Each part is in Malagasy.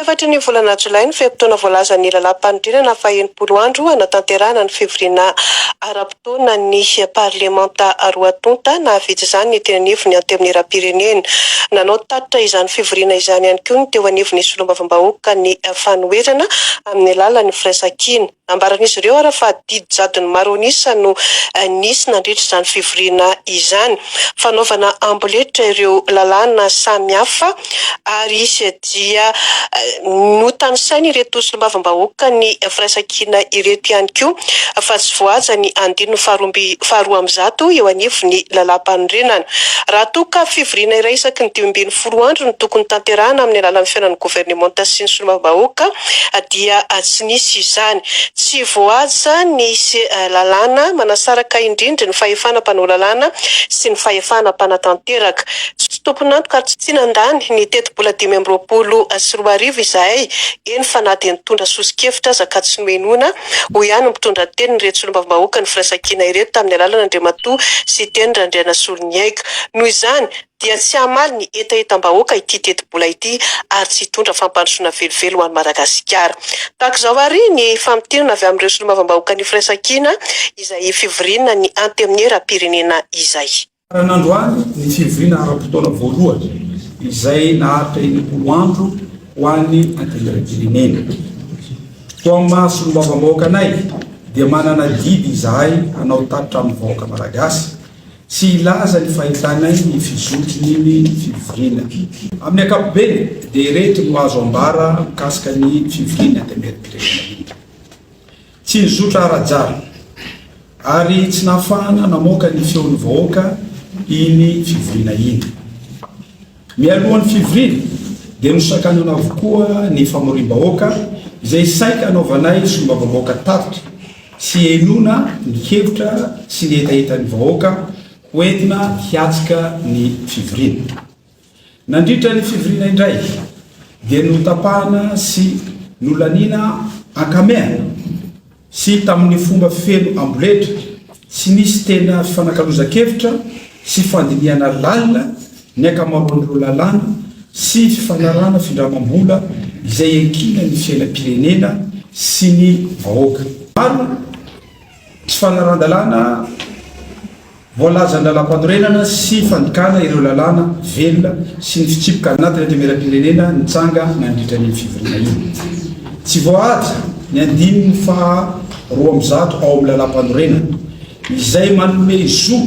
Efatra ny volana Jolay ny fetim-potoana voalazan'ny lalam-pandriana fa 80 andro anatanterahana ny fivoriana ara-potoana ny parlemanta Roatonta nahavitsy izany ny teny anivony anteminy ra-pirenena. Nanao tatitra izany fivoriana izany ihany koa ny teo anivony solombavambahoaka ny fanoherana amin'ny alalan'ny firaisan-kina. Ambaran'izy ireo ara fa didy jadony maro anisa no nisy nandritra izany fivoriana izany. Fanaovana amboletra ireo lalàna samihafa ary izy dia notanisainy ireto solombavambahoaka ny firaisan-kina ireto ihany koa fa tsy voaja ny andino faharoa amby zato eo anivony lalam-panorenana. Raha toa ka fivoriana iray isaky ny 10 andro no tokony tanterahana amin'ny alalan'ny fiainan'ny governemanta sy ny solombavambahoaka dia tsy nisy izany. Tsy voaja nisy lalàna manasaraka indrindra ny fahefana mpanao lalàna sy ny fahefana mpanatanteraka. Tsy tompon'antoka ary tsy nandany ny teti-bola 2024 izahay eny fa na dia nitondra sosikevitra zakatsy noenona ho ihany mitondra teny ny reto solombavambahoaka ny firaisan-kina ireto tamin'ny alalana Andriamatoa sy teny Randriana Solonyaika. Noho izany dia tsy hamaly ny etaetam-bahoaka ity teti-bola ity ary tsy hitondra fampandrosoana velivelo ho an'ny Madagasikara. Tahak'izao ary ny fampitenona avy amin'ireo solombavambahoaka ny firaisan-kina izay fivoriana ny anteminy ra-pirenena izay. Nandroany ny fivoriana ara-potoana voalohany izay naharitra 80 andro ho an'ny anteminy ra-pirenena. Toa amin'ny solombavambahoaka anay dia manana didy izahay hanao tatitra amin'ny vahoaka malagasy sy ilaza ny fahitanay ny fizotry ny fivoriana. Amin'ny ankapobeny dia rehetra no azo ambara mikasika ny fivoriana anteminy ra-pirenena. Tsy nizotra ara-jara ary tsy nahafahana namoaka ny feon'ny vahoaka iny fivoriana iny. Mialohan'ny fivoriana dia nosakanana avokoa ny famorim-bahoaka izay saika anaovanay solombavambahoaka tatitra sy enona ny hevitra sy ny etaetan'ny vahoaka hoentina hiatsika ny fivoriana. Nandritra ny fivoriana indray dia notapahana sy nolaniana ankamehana sy tamin'ny fomba feno amboletra sy nisy tena fifanakaloza-kevitra sy fandiniana lalina ny akamaroan'ireo lalàna sy fifanarana findramam-bola izay enkina ny fiainam-pirenena sy ny vahoaka. Maro tsy fanaran-dalàna voalazan'ny lalam-panorenana sy fandikana ireo lalàna velona sy ny fitsipoka anatin'ny anteminy ra-pirenena nitsanga nandritra ny fivoriana iny. Tsy voahaja ny andininy faharoa amby zato ao amin'ny lalam-panorenana izay manome zo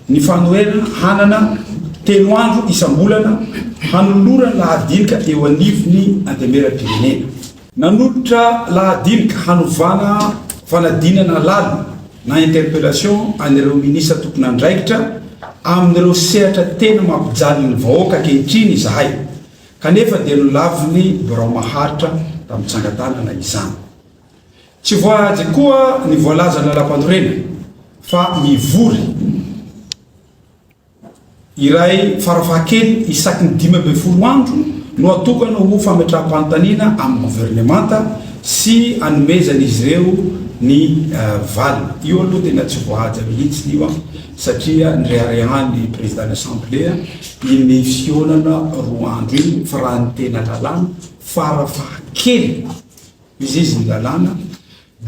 ny fanoherana hanana 3 andro isam-bolana hanolorana lahadinika eo anivony anteminy ra-pirenena. Nanolotra lahadinika hanovana fanadinana lalina na interpellation an'ireo minisitra tokony andraikitra amin'ireo sehatra tena mampijaly ny vahoaka ankehitriny izahay kanefa dia nolaviny birao maharitra tamin'ny tsangatanana izany. Tsy voahaja koa ny voalazana lalam-panorenana fa mivory iray farafahakely isaky ny 12 andro no atokana ho fametraha-panontaniana amin'ny governemanta sy anomezan'izy ireo ny valina. Io aloha tena tsy voahaja mihitsy io satria nyreharehan'ny président d'assemblée ny fionana 2 andro iny fa raha ny tena lalàna farafahakely izy ny lalàna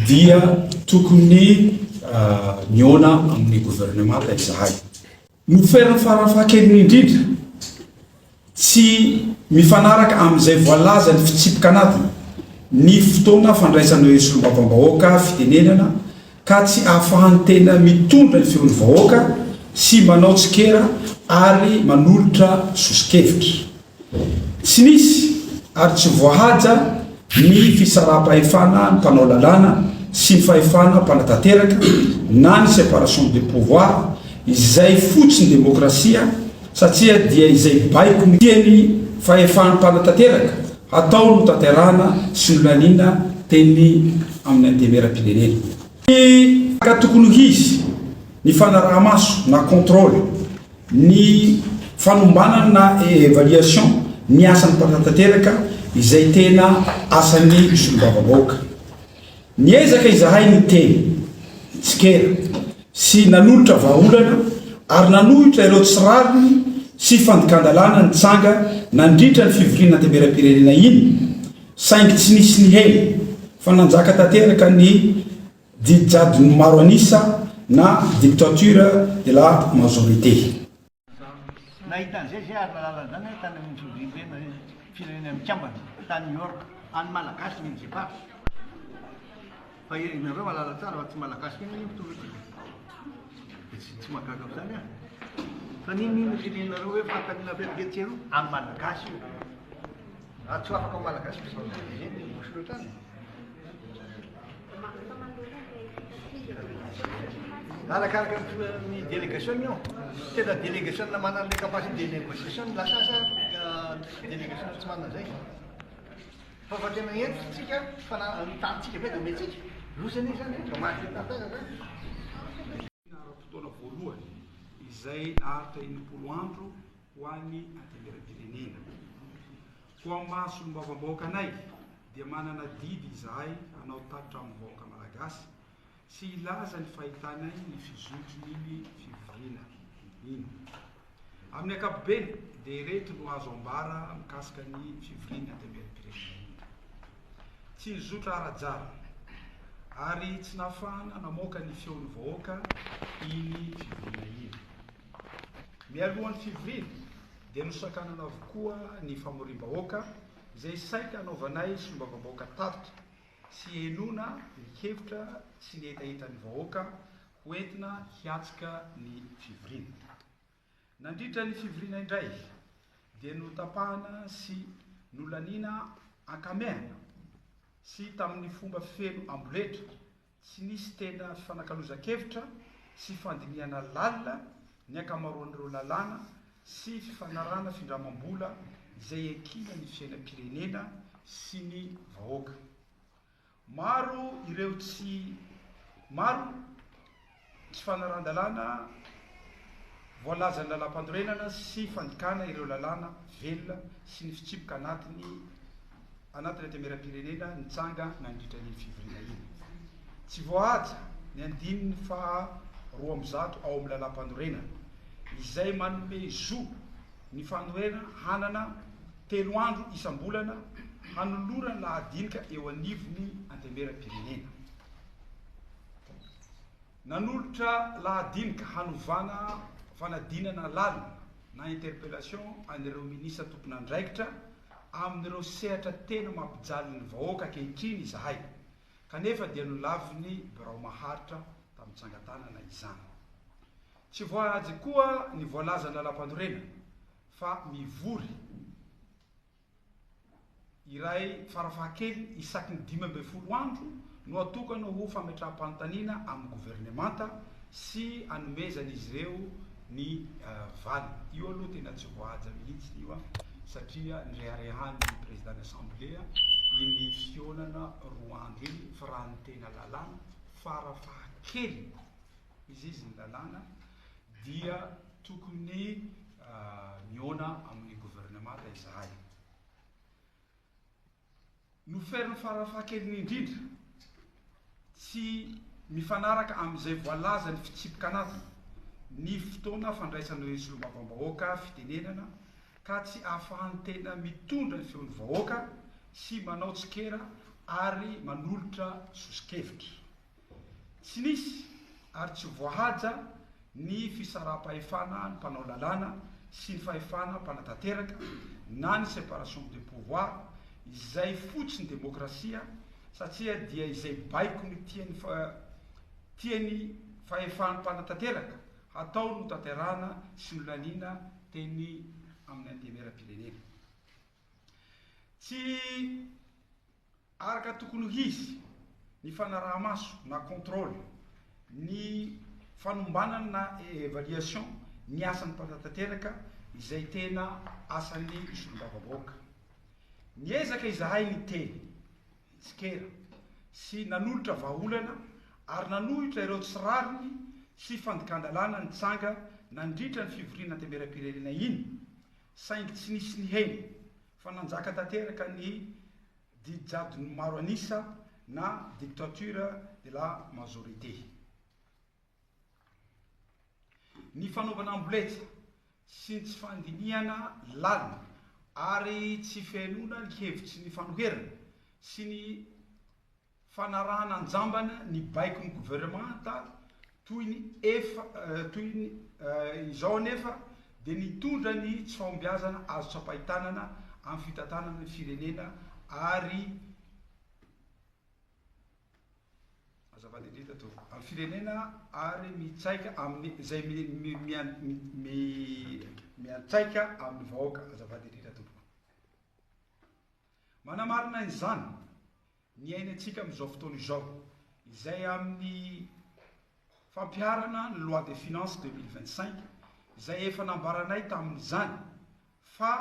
dia tokony miona amin'ny governemanta izahay. Noferany farafahakely indrindra tsy mifanaraka amin'izay voalaza ny fitsipoka anatiny ny fotoana fandraisan'ireo solombavambahoaka fitenenana ka tsy ahafahany tena mitondra ny feon'ny vahoaka sy manao tsikera ary manolotra sosikevitra. Tsy nisy ary tsy voahaja ny fisaraha-pahefana ny mpanao lalàna sy ny fahefana mpanatanteraka na ny séparation de pouvoir izay fotsiny demokrasia satria dia izay baiko ny tiany fahefana mpanatanteraka atao no tanterahana sy nolaniana teny amin'ny anteminy ra-pirenena. Ka tokony izy ny fanaraha-maso na contrôle ny fanombanana na évaluation ny asan'ny mpanatanteraka izay tena asan'ny solombavambahoaka. Niezaka izahay ny teny tsikera sy nanolotra vahaolana ary nanohitra ireo tsirariny sy fandikandalana nitsanga nandritra ny fivoriana anteminy ra-pirenena iny saingy tsy nisy ny heny fa nanjaka tanteraka ny didijadony maro anisa na dictature de la majorité. Nahitan'izay zay ary lalala zany tany amin'ny fivorim-pena firenena mikambana tany New York any malagasy ny jepara fa nareo malala tsara fa tsy malagasy kena ny mitovy tsy mahagaga am'izany a fa ninonino firenenareo hoe fahatanina vetivetsero amin'ny malagasy io tsy afaka ao malagasy zay mosy loatra any arakaraka ny délégation io tena délégation manana le capacité de négociation lasasa délégation tsy manana zay fa tena entitsika fa tantsika be da metsika losany zany maty tantara zany fotoana voalohany izay naharitra 20 andro ho an'ny antengeram-pirenena ko amin'ny mahasolom-bavam-bahoakanay dia manana didy izahay hanao tatitra amin'ny vahoaka malagasy sy ilaza ny fahitanay ny fizotrony fivorina iny amin'ny ankapobeny dia ireto no azo ambara mikasika ny fivorina antengeram-pirenena tsy nizotra ara-jara ary tsy nahafahana namoaka ny feon'ny vahoaka iny fivorina iny mialohan'ny fivorina dia nosakanana avokoa ny famorim-bahoaka izay saika hanaovanay solombavam-bahoaka tatitra sy henona ny hevitra sy ny etahitan'ny vahoaka hoentina hiatsika ny fivorina nandritra ny fivorina indray dia notapahana sy nolaniana ankamehana sy tamin'ny fomba feno amboletra tsy nisy tena fifanankalozan-kevitra sy fandiniana lalina ny ankamaroan'ireo lalàna sy fifanarana findramam-bola izay enkina ny fiainam-pirenena sy ny vahoaka maro tsy fanaran-dalàna voalaza ny lalam-pandorenana sy fandikana ireo lalàna velona sy ny fitsipoka anatiny antengeram-pirenena nitsanga nandritra ny fivorina iny tsy voahaja ny andininy fa 12 ao amin'ny lalam-pandorenana izay manome zo ny fanohena hanana 3 andro isam-bolana hanolorana lahadinika eo anivony antengeram-pirenena nanolotra lahadinika hanovana fanadinana lalina na interpellation an'ireo minisa tompon'andraikitra amin'ireo sehatra tena mampijaly ny vahoaka ankehitriny izahay kanefa dia nolaviny birao maharitra tamin'ny tsangatanana izany tsy voahaja koa ny voalaza ny lalam-pandorena fa mivory iray farafahakely isaky ny 12 andro no atokana ho fametraha-panontaniana amin'ny gouvernemanta sy anomezan'izy ireo ny valy io aloha tena tsy voahaja mihitsy io satria nyreharehan'ny président d'assemblée iny fionana 2 andro iny fa raha ny tena lalàna farafahakely izy ny lalàna dia tokony miona amin'ny gouvernemanta izahay noferiny farafahakeliny indrindra tsy mifanaraka amin'izay voalaza ny fitsipoka anatiny ny fotoana fandraisana solombavam-bahoaka fitenenana ka tsy ahafahany tena mitondra ny feon'ny vahoaka sy manao tsikera ary manolotra sosikevitra tsy nisy ary tsy voahaja ny fisaraha-pahefana ny mpanao lalàna sy ny fahefana mpanatanteraka na ny séparation de pouvoir izay fotsiny demokrasia satria dia izay baiko ny tiany fahefana mpanatanteraka hatao no tanterana sy nolaniana teny amin'ny antengeram-pirenena tsy araka tokony ho izy ny fanaraha-maso na contrôle ny fanombanana na évaluation ny asan'ny mpanatanteraka izay tena asan'ny solombavam-bahoaka niezaka izahay ny teny tsikera sy nanolotra vahaolana ary nanohitra ireo tsirariny sy fandikan-dalàna nitsanga nandritra ny fivorina antengeram-pirenena iny saingy tsy nisy ny heny fa nanjaka tanteraka ny didijadony maro anisa na dictature de la majorité ny fanaovana amboletsa sy ny tsy fandiniana lalina ary tsy fihainona ny hevitsy ny fanoherana sy ny fanarahana anjambana ny baikon'ny gouvernemanta toy ny izao anefa dia nitondra ny tsy fahombiazana azo tsapahitanana amin'ny fitantanana ny firenena ary amin'ny firenena ary mitsaika amin'ny izay miantsaika amin'ny vahoaka azavady indrindra tompoko. Manamarina izany ny ainantsika amin'izao fotoana izao izay amin'ny fampiarana ny loi des finances 2025 izay efa nambaranay tamin'izany fa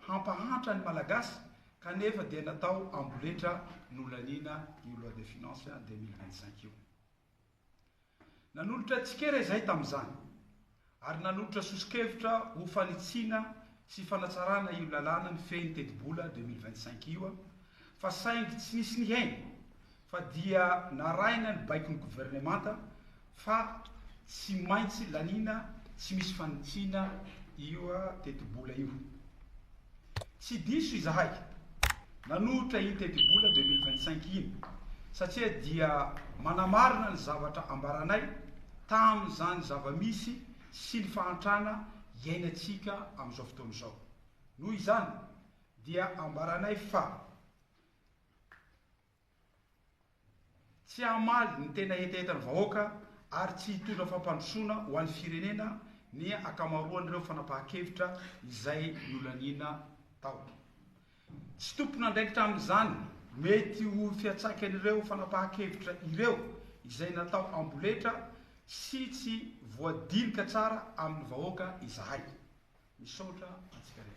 hampahantra ny malagasy kanefa dia natao amboletra nolaniana io loi des finances 2025 io. Nanolotra tsikera izay tamin'izany ary nanolotra sosikevitra ho fanitsiana sy fanatsarana io lalàna ny fehiny teti-bola 2025 io fa saingy tsy nisy nihainy fa dia naraina ny baikon'ny gouvernemanta fa tsy maintsy laniana tsy misy fanitsiana io teti-bola io. Tsy diso izahay nanohitra iny teti-bola 2025 iny satria dia manamarina ny zavatra ambaranay tamin'izany zava-misy sy ny fahantrana iainantsika amin'izao fotoana izao. Noho izany dia ambaranay fa tsy hamaly ny tena hetaheta ny vahoaka ary tsy hitondra fampandrosoana ho an'ny firenena ny akamaroan'ireo fanapahan-kevitra izay nolaniana tao. Tsy tompona ndraikitra amin'izany mety ho fiatsaikan'ireo fanapahan-kevitra ireo izay natao amboletra sy tsy voadinika tsara amin'ny vahoaka izahay. Misaotra antsika rehetra.